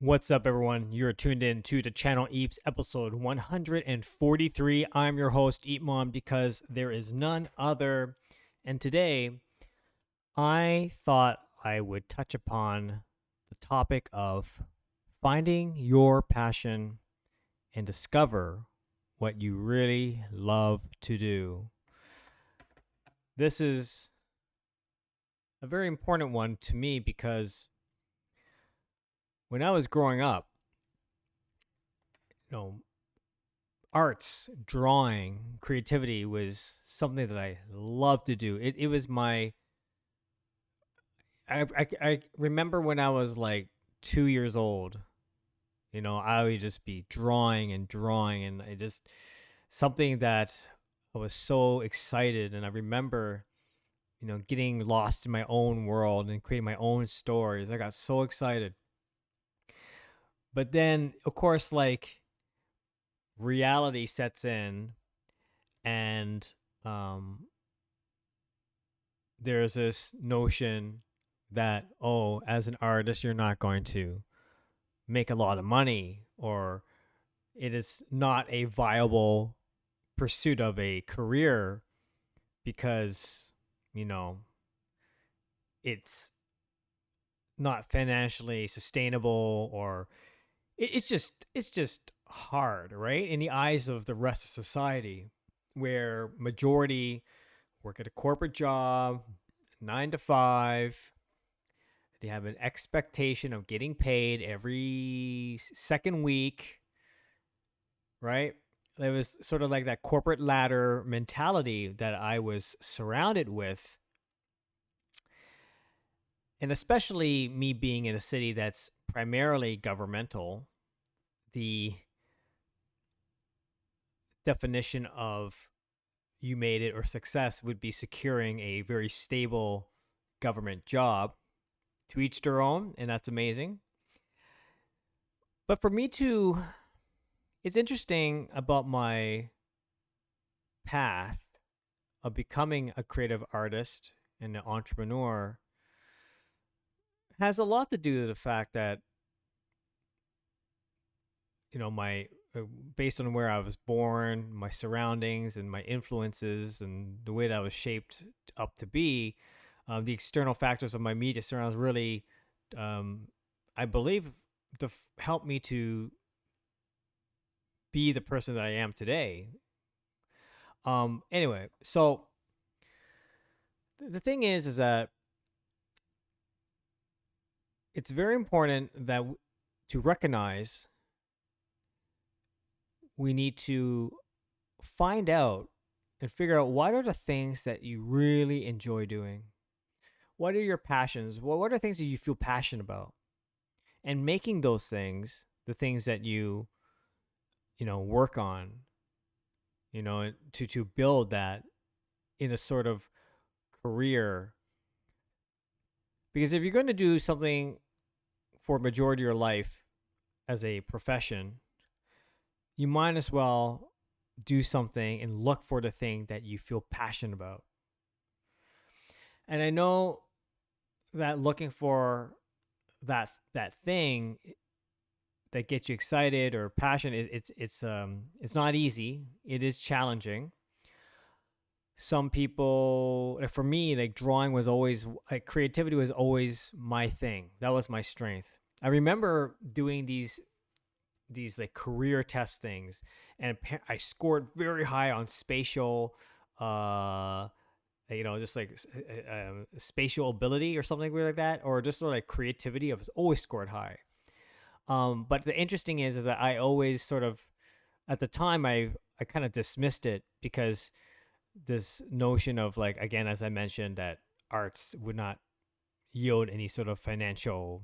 What's up, everyone? You're tuned in to the channel Eps episode 143. I'm your host, EEPMON, because there is none other. And today, I thought I would touch upon the topic of finding your passion and discover what you really love to do. This is a very important one to me because when I was growing up, you know, arts, drawing, creativity was something that I loved to do. It was my. I remember when I was like 2 years old. I would just be drawing and drawing, and I just something that I was so excited, and I remember, getting lost in my own world and creating my own stories. I got so excited, but then of course, like reality sets in, and there's this notion that, oh, as an artist, you're not going to make a lot of money, or it is not a viable pursuit of a career because, you know, it's not financially sustainable, or it's just hard, right? In the eyes of the rest of society, where majority work at a corporate job, 9 to 5. They have an expectation of getting paid every second week, right? It was sort of like that corporate ladder mentality that I was surrounded with. And especially me being in a city that's primarily governmental, the definition of you made it or success would be securing a very stable government job. To each their own, and that's amazing. But for me to, it's interesting about my path of becoming a creative artist and an entrepreneur has a lot to do with the fact that, my based on where I was born, my surroundings, and my influences, and the way that I was shaped up to be, the external factors of my media surrounds really, I believe, help me to be the person that I am today. Anyway, so the thing is that it's very important that to recognize we need to find out and figure out what are the things that you really enjoy doing. What are your passions? What are things that you feel passionate about? And making those things the things that you work on, to build that in a sort of career. Because if you're going to do something for a majority of your life as a profession, you might as well do something and look for the thing that you feel passionate about. And I know that looking for that thing that gets you excited or passionate, it's not easy. It is challenging. Some people, like for me, like drawing was always, like creativity was always my thing. That was my strength. I remember doing these like career test things, and I scored very high on spatial, just like spatial ability or something weird like that, or just sort of like creativity. I was always scored high. But the interesting is that I always sort of, at the time, I kind of dismissed it because this notion of, like, again, as I mentioned, that arts would not yield any sort of financial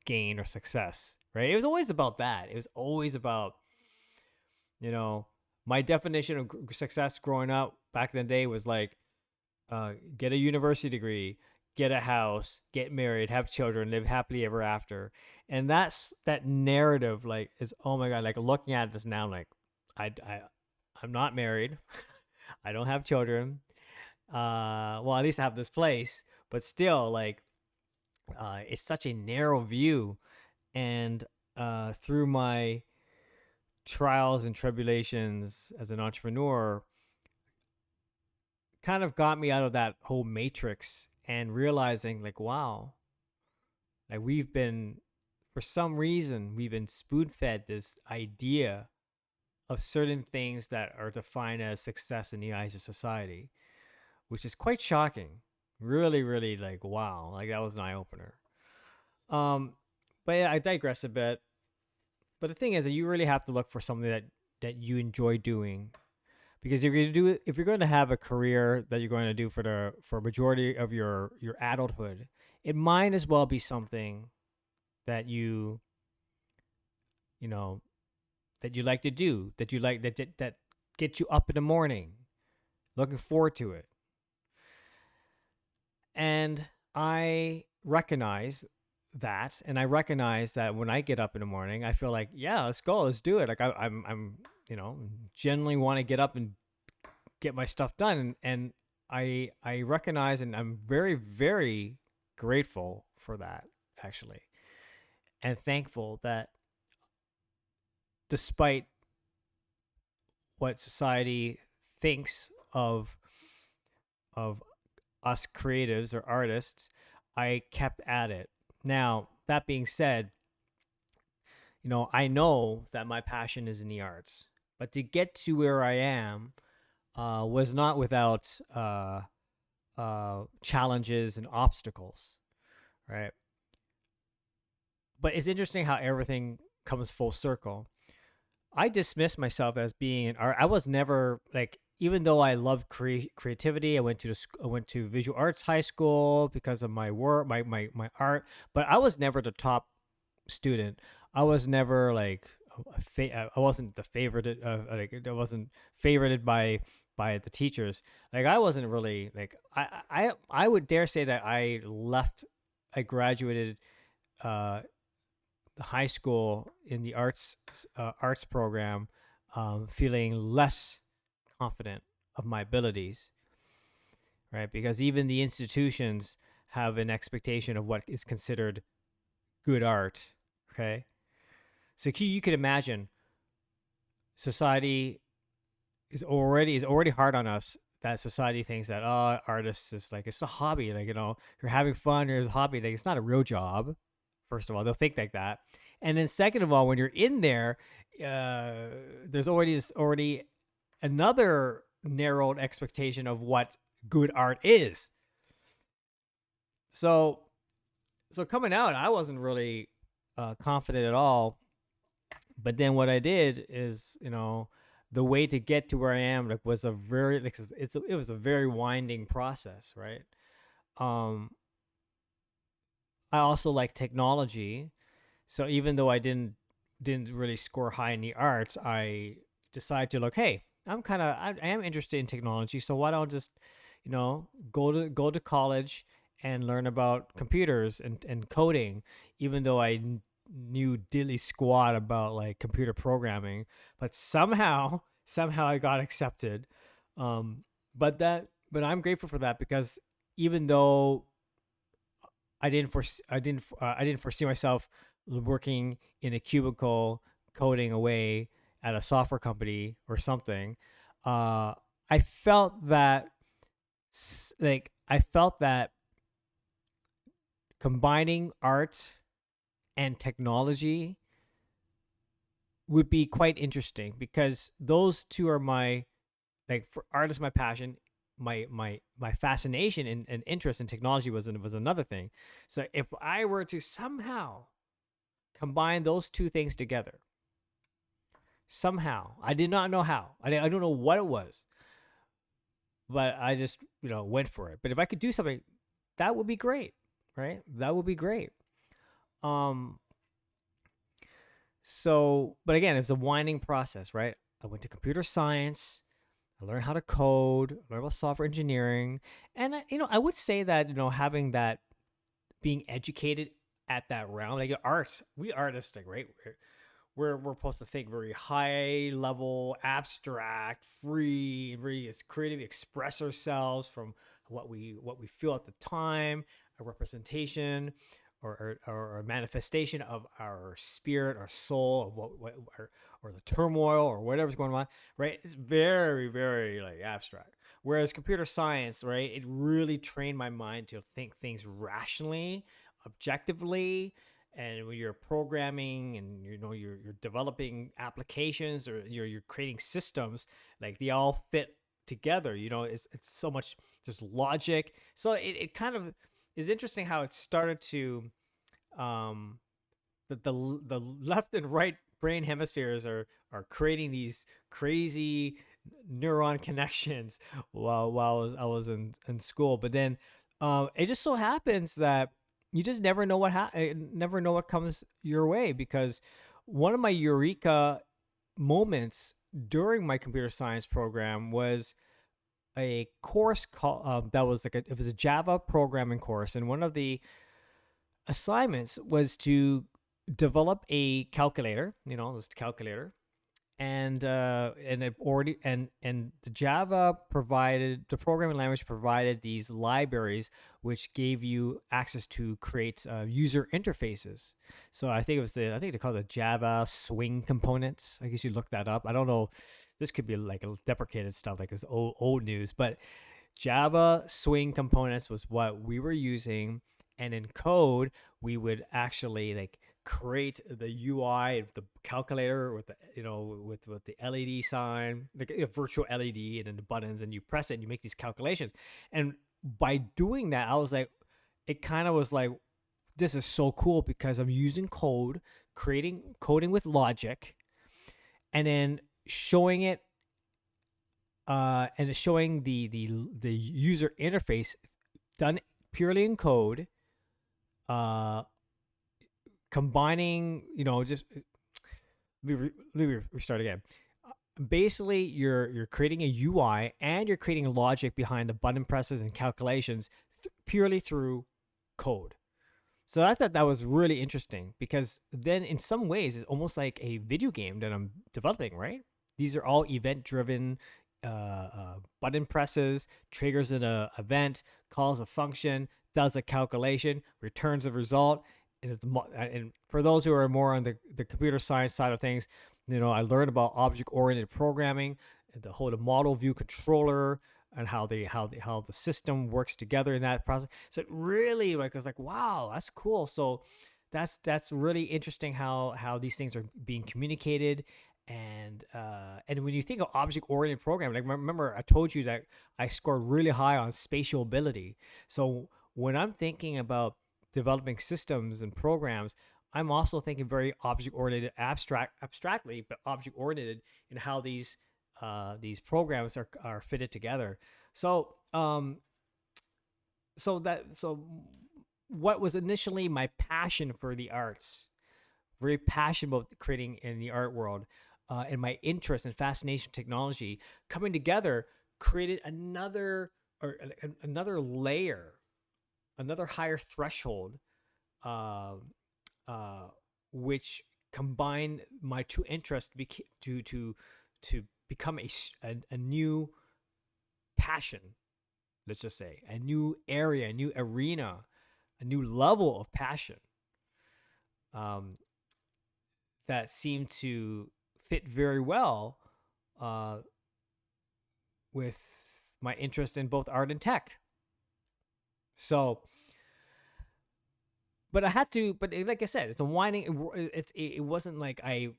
gain or success, right? It was always about that. It was always about, my definition of success growing up back in the day was like, get a university degree, get a house, get married, have children, live happily ever after. And that narrative, like, is, oh my God, like looking at this now, like I'm not married. I don't have children. Well, at least I have this place, but still, like, it's such a narrow view. And through my trials and tribulations as an entrepreneur, kind of got me out of that whole matrix and realizing, like, wow, like for some reason, we've been spoon fed this idea of certain things that are defined as success in the eyes of society, which is quite shocking. Really, really, like, wow, like that was an eye opener. Um, but yeah, I digress a bit. But the thing is that you really have to look for something that you enjoy doing, because if you're going to have a career that you're going to do for a majority of your adulthood, it might as well be something that you know that you like to do, that gets you up in the morning, looking forward to it. And I recognize that, and I recognize that when I get up in the morning, I feel like, yeah, let's go, let's do it. Like I'm generally want to get up and get my stuff done, and I recognize, and I'm very, very grateful for that, actually, and thankful that despite what society thinks of us creatives or artists, I kept at it. Now, that being said, I know that my passion is in the arts, but to get to where I am was not without challenges and obstacles, right? But it's interesting how everything comes full circle. I dismiss myself as being an art. I was never like, even though I love creativity. I went to visual arts high school because of my work, my art. But I was never the top student. I was never like I wasn't the favorite. Like I wasn't favorited by the teachers. Like I wasn't really like I would dare say that I graduated uh the high school in the arts program, feeling less confident of my abilities, right? Because even the institutions have an expectation of what is considered good art. Okay, so you could imagine society is already hard on us. That society thinks that, oh, artists is like, it's a hobby, like, you're having fun, it's a hobby, like it's not a real job. First of all, they'll think like that, and then second of all, when you're in there, there's already another narrowed expectation of what good art is. So coming out, I wasn't really confident at all. But then what I did is, the way to get to where I am, like, was a very like it was a very winding process, right? Um, I also like technology, so even though I didn't really score high in the arts, I decided to look. Hey, I am interested in technology, so why don't I just go to college and learn about computers and coding, even though I knew dilly squat about like computer programming, but somehow I got accepted. Um, but I'm grateful for that, because even though I didn't foresee myself working in a cubicle coding away at a software company or something. I felt that I felt that combining art and technology would be quite interesting, because those two are my, like, for art is my passion. My fascination and interest in technology was another thing. So if I were to somehow combine those two things together, somehow, I did not know how, I don't know what it was, but I just went for it. But if I could do something, that would be great, right? That would be great. um but again, it's a winding process, right? I went to computer science. I learned how to code, learn about software engineering, and I would say that having that, being educated at that realm, like arts, we artists, like, right? We're supposed to think very high level, abstract, free, very creative, express ourselves from what we feel at the time, a representation, or a manifestation of our spirit, our soul, of or the turmoil or whatever's going on, right? It's very, very like abstract. Whereas computer science, right, it really trained my mind to think things rationally, objectively. And when you're programming and you're developing applications, or you're creating systems, like they all fit together. It's so much. There's logic. So it kind of is interesting how it started to um the left and right brain hemispheres are creating these crazy neuron connections while I was in school. But then it just so happens that you just never know never know what comes your way, because one of my eureka moments during my computer science program was a course that was it was a Java programming course, and one of the assignments was to develop a calculator, this calculator, and it already and the Java provided, the programming language provided these libraries which gave you access to create user interfaces. So I think they call it the Java Swing components. I guess you look that up. I don't know. This could be like a deprecated stuff, like this old news, but Java Swing components was what we were using, and in code we would actually like create the UI of the calculator with the with the LED sign, like a virtual LED, and then the buttons, and you press it and you make these calculations. And by doing that, I was like, it kind of was like, this is so cool, because I'm using coding with logic, and then showing it and showing the user interface done purely in code, combining, just let me restart again. Basically, you're creating a UI and you're creating logic behind the button presses and calculations purely through code. So I thought that was really interesting, because then in some ways it's almost like a video game that I'm developing, right? These are all event-driven button presses, triggers an event, calls a function, does a calculation, returns a result. And for those who are more on the computer science side of things, I learned about object-oriented programming, the model view controller, and how the system works together in that process. So it really, like, I was like, wow, that's cool. So that's really interesting how these things are being communicated. And when you think of object-oriented programming, like, remember I told you that I scored really high on spatial ability. So when I'm thinking about developing systems and programs, I'm also thinking very object-oriented, abstractly, but object-oriented in how these programs are fitted together. So what was initially my passion for the arts, very passionate about creating in the art world, and my interest and fascination with technology coming together, created another layer, another higher threshold, which combined my two interests to become a new passion. Let's just say a new area, a new arena, a new level of passion, that seemed to fit very well with my interest in both art and tech. So, but like I said, it's a winding. It wasn't like I'm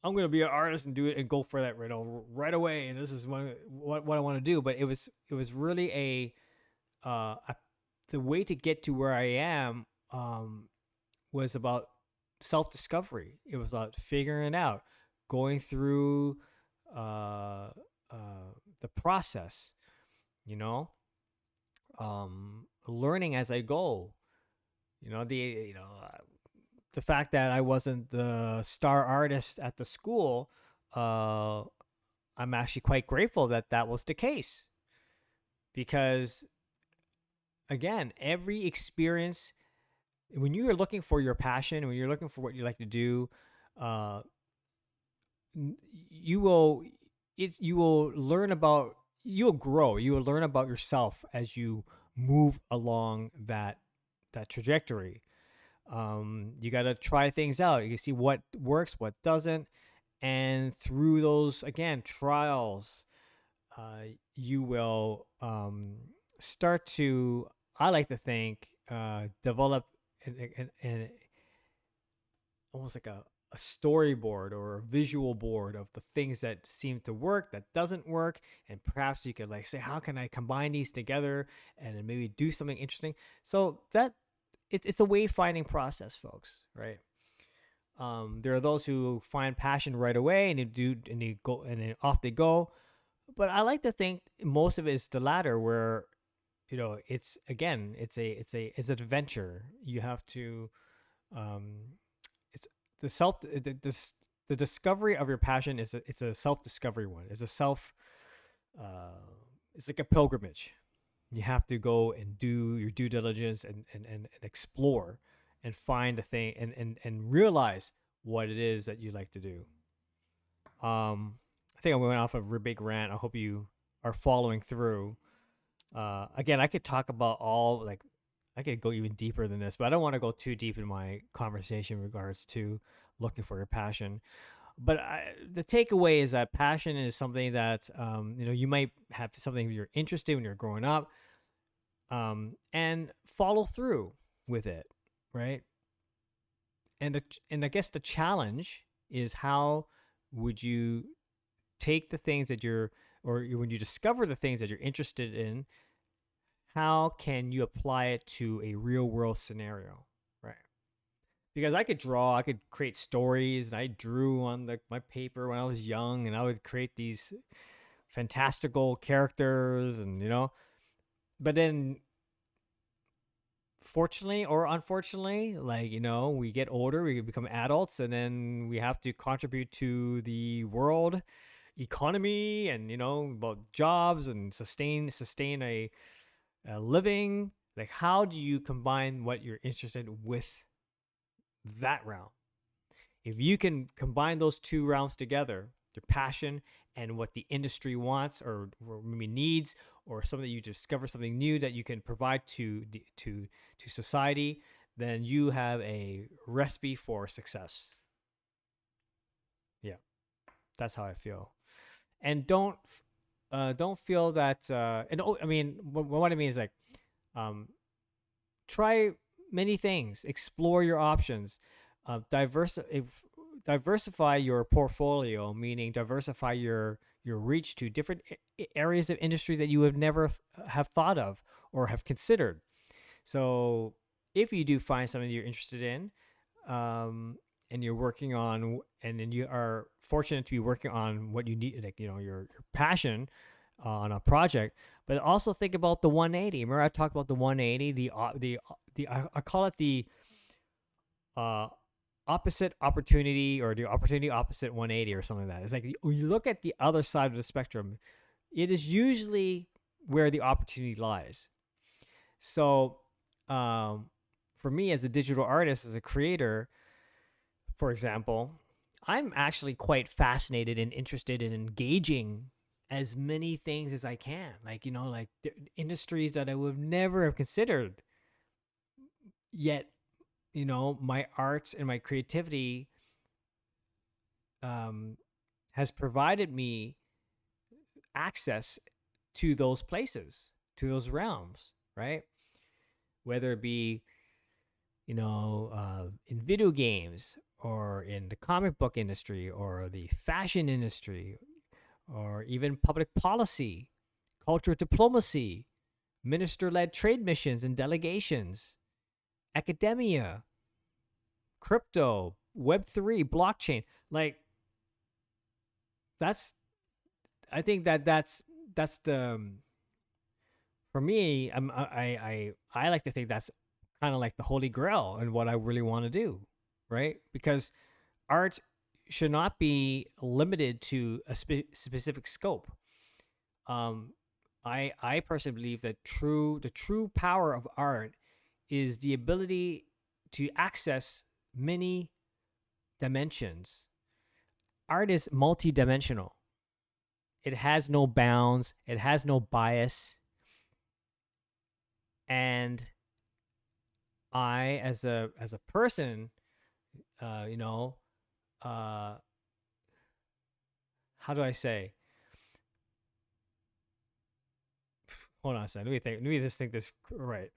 going to be an artist and do it and go for that right away, and this is what I want to do. But it was really the way to get to where I am was about self-discovery. It was about figuring it out, going through the process, learning as I go. The fact that I wasn't the star artist at the school, I'm actually quite grateful that was the case, because again, every experience, when you are looking for your passion, when you're looking for what you like to do, you will grow, you will learn about yourself as you move along that trajectory. You got to try things out. You can see what works, what doesn't, and through those again trials, you will start to, I like to think, develop an almost like a storyboard or a visual board of the things that seem to work, that doesn't work, and perhaps you could like say, how can I combine these together and then maybe do something interesting. So that it's a way finding process, folks, right? There are those who find passion right away and they go and then off they go. But I like to think most of it is the latter, where it's again it's an adventure. You have to um, it's the discovery of your passion it's a self discovery one. It's a self it's like a pilgrimage. You have to go and do your due diligence and explore and find a thing and realize what it is that you like to do. I think I went off of a big rant. I hope you are following through. Again, I could talk about all like I could go even deeper than this, but I don't want to go too deep in my conversation in regards to looking for your passion. But the takeaway is that passion is something that you might have something you're interested in when you're growing up, and follow through with it, right? And I guess the challenge is how would you take the things that when you discover the things that you're interested in, how can you apply it to a real world scenario, right? Because I could draw, I could create stories, and I drew on my paper when I was young, and I would create these fantastical characters, and but then fortunately or unfortunately, like we get older, we become adults, and then we have to contribute to the world economy, and about jobs and sustain a living. Like, how do you combine what you're interested in with that realm? If you can combine those two realms together, your passion and what the industry wants or maybe needs, or something that you discover something new that you can provide to society, then you have a recipe for success. Yeah, that's how I feel. And don't feel that. And I mean, what I mean is like, try many things, explore your options, diversify your portfolio, meaning diversify your reach to different areas of industry that you have never have thought of or have considered. So if you do find something you're interested in, and you're working on, and then you are fortunate to be working on what you need, like your passion on a project, but also think about the 180. Remember I talked about the 180, the I call it the opposite opportunity, or the opportunity opposite 180, or something like that. It's like you look at the other side of the spectrum, it is usually where the opportunity lies. So for me as a digital artist, as a creator, for example, I'm actually quite fascinated and interested in engaging as many things as I can, like like industries that I would never have considered. Yet, my art and my creativity has provided me access to those places, to those realms, right? Whether it be in video games, or in the comic book industry, or the fashion industry, or even public policy, cultural diplomacy, minister led trade missions and delegations, academia, crypto, Web3, blockchain. Like, I think that's the, for me, I like to think that's kind of like the holy grail and what I really want to do, right? Because art should not be limited to a specific scope. I personally believe that the true power of art is the ability to access many dimensions. Art is multidimensional. It has no bounds, it has no bias, and I as a person, you know, uh, how do I say? Hold on a second. Let me think. Let me just think this right.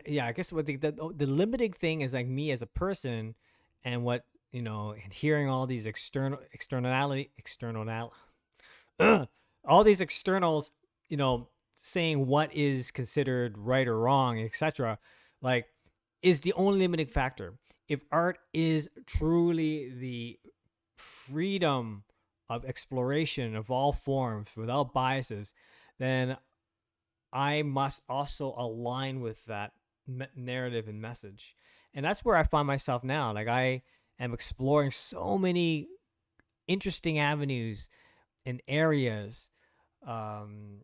Yeah, I guess what the limiting thing is like me as a person, and what and hearing all these external all these externals, saying what is considered right or wrong, etc. Like, is the only limiting factor. If art is truly the freedom of exploration of all forms without biases, then I must also align with that narrative and message. And that's where I find myself now. Like, I am exploring so many interesting avenues and areas, um,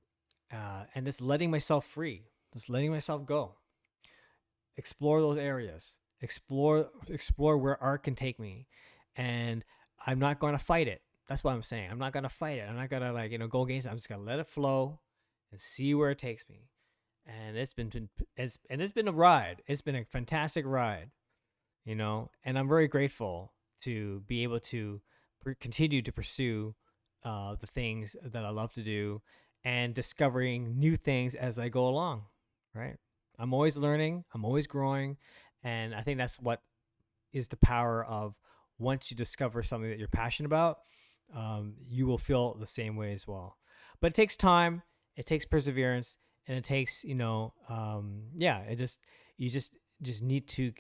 and just letting myself free, just letting myself go, explore those areas, explore where art can take me, and I'm not going to fight it. That's what I'm saying. I'm not going to fight it. I'm not going to go against it. I'm just going to let it flow and see where it takes me. And it's been a ride. It's been a fantastic ride, and I'm very grateful to be able to continue to pursue the things that I love to do, and discovering new things as I go along. Right? I'm always learning. I'm always growing, and I think that's what is the power of, once you discover something that you're passionate about, you will feel the same way as well. But it takes time, it takes perseverance, and it takes yeah, it just you just need to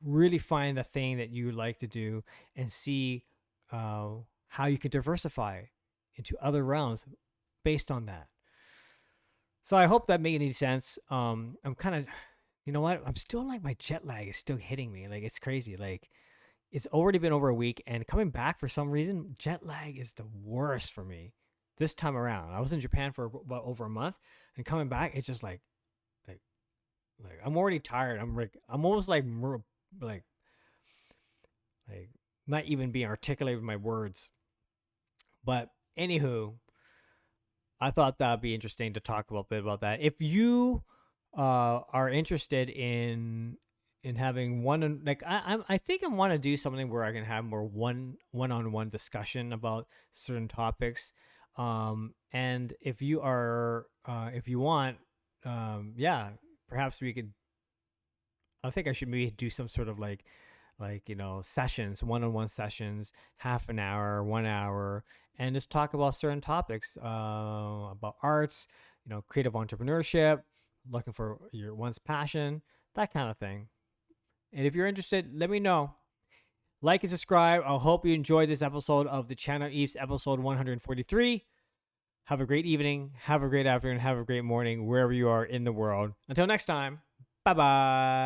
really find the thing that you like to do, and see how you could diversify into other realms based on that. So I hope that made any sense. I'm kind of, you know what? I'm still like, my jet lag is still hitting me. Like, it's crazy. Like, it's already been over a week, and coming back, for some reason, jet lag is the worst for me this time around. I was in Japan for about over a month, and coming back, it's just like, I'm already tired. I'm almost like, like not even being articulate with my words. But anywho, I thought that'd be interesting to talk a bit about that. If you are interested in having one, like, I think I want to do something where I can have more on one discussion about certain topics. And if you are if you want, yeah, perhaps we could. I think I should maybe do some sort of sessions, one-on-one sessions, half an hour, 1 hour, and just talk about certain topics, about arts, creative entrepreneurship, looking for your one's passion, that kind of thing. And if you're interested, let me know. Like and subscribe. I hope you enjoyed this episode of the Channel Eeps, episode 143. Have a great evening, have a great afternoon, have a great morning, wherever you are in the world. Until next time, bye bye.